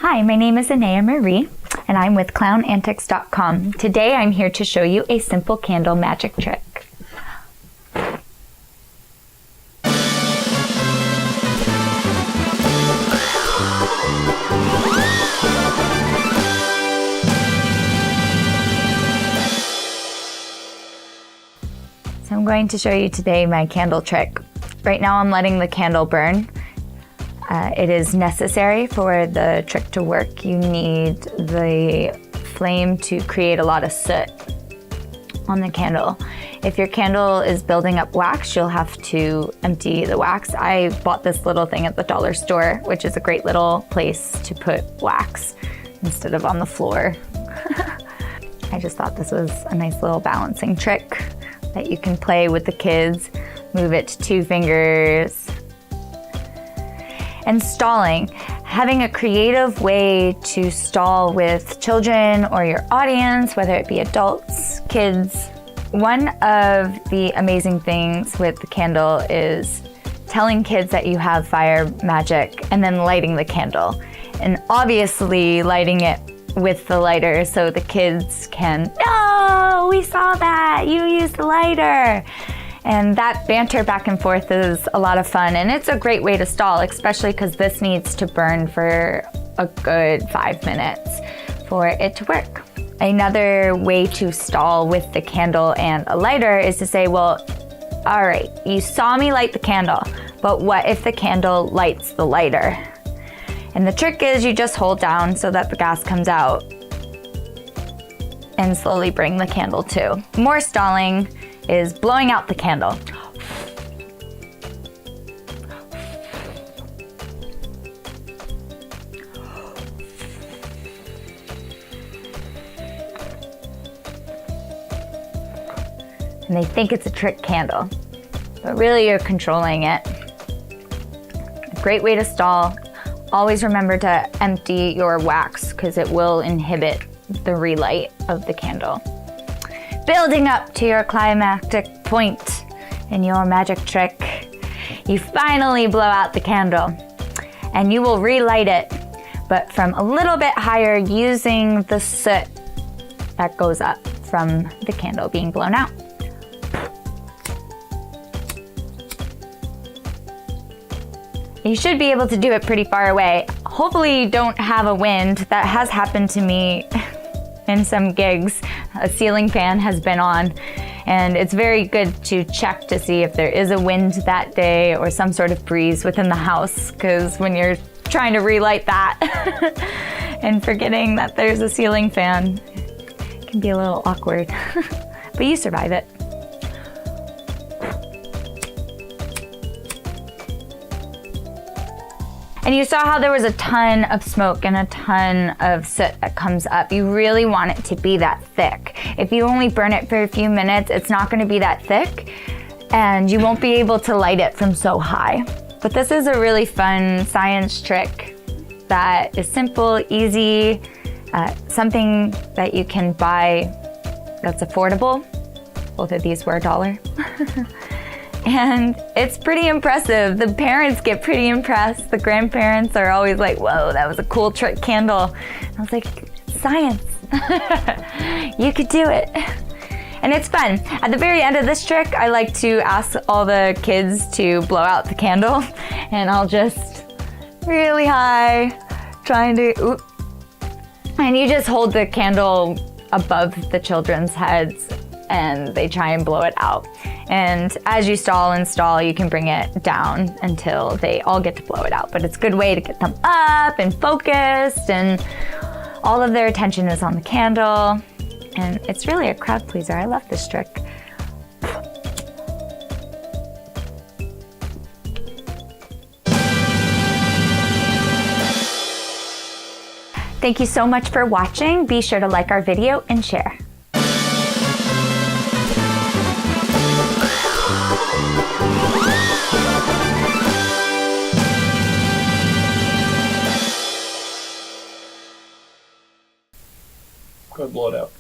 Hi, my name is Aneya Marie, and I'm with clownantics.com. Today I'm here to show you a simple candle magic trick. So I'm going to show you today my candle trick. Right now I'm letting the candle burn. It is necessary for the trick to work. You need the flame to create a lot of soot on the candle. If your candle is building up wax, you'll have to empty the wax. I bought this little thing at the dollar store, which is a great little place to put wax instead of on the floor. I just thought this was a nice little balancing trick that you can play with the kids. Move it to 2 fingers. And stalling, having a creative way to stall with children or your audience, whether it be adults, kids. One of the amazing things with the candle is telling kids that you have fire magic and then lighting the candle. And obviously lighting it with the lighter so the kids can, "No, we saw that, you used the lighter." And that banter back and forth is a lot of fun, and it's a great way to stall, especially because this needs to burn for a good 5 minutes for it to work. Another way to stall with the candle and a lighter is to say, well, all right, you saw me light the candle, but what if the candle lights the lighter? And the trick is you just hold down so that the gas comes out and slowly bring the candle to. More stalling is blowing out the candle. And they think it's a trick candle, but really you're controlling it. A great way to stall. Always remember to empty your wax because it will inhibit the relight of the candle. Building up to your climactic point in your magic trick, you finally blow out the candle and you will relight it, but from a little bit higher using the soot that goes up from the candle being blown out. You should be able to do it pretty far away. Hopefully you don't have a wind. That has happened to me in some gigs. A ceiling fan has been on, and it's very good to check to see if there is a wind that day or some sort of breeze within the house, because when you're trying to relight that and forgetting that there's a ceiling fan, it can be a little awkward, but you survive it. And you saw how there was a ton of smoke and a ton of soot that comes up. You really want it to be that thick. If you only burn it for a few minutes, it's not gonna be that thick and you won't be able to light it from so high. But this is a really fun science trick that is simple, easy, something that you can buy that's affordable. Both of these were $1. And it's pretty impressive. The parents get pretty impressed. The grandparents are always like, whoa, that was a cool trick candle. I was like, science. You could do it. And it's fun. At the very end of this trick, I like to ask all the kids to blow out the candle. And I'll just really high, trying to, and you just hold the candle above the children's heads and they try and blow it out. And as you stall and stall, you can bring it down until they all get to blow it out. But it's a good way to get them up and focused, and all of their attention is on the candle. And it's really a crowd pleaser. I love this trick. Thank you so much for watching. Be sure to like our video and share. Go ahead, blow it out.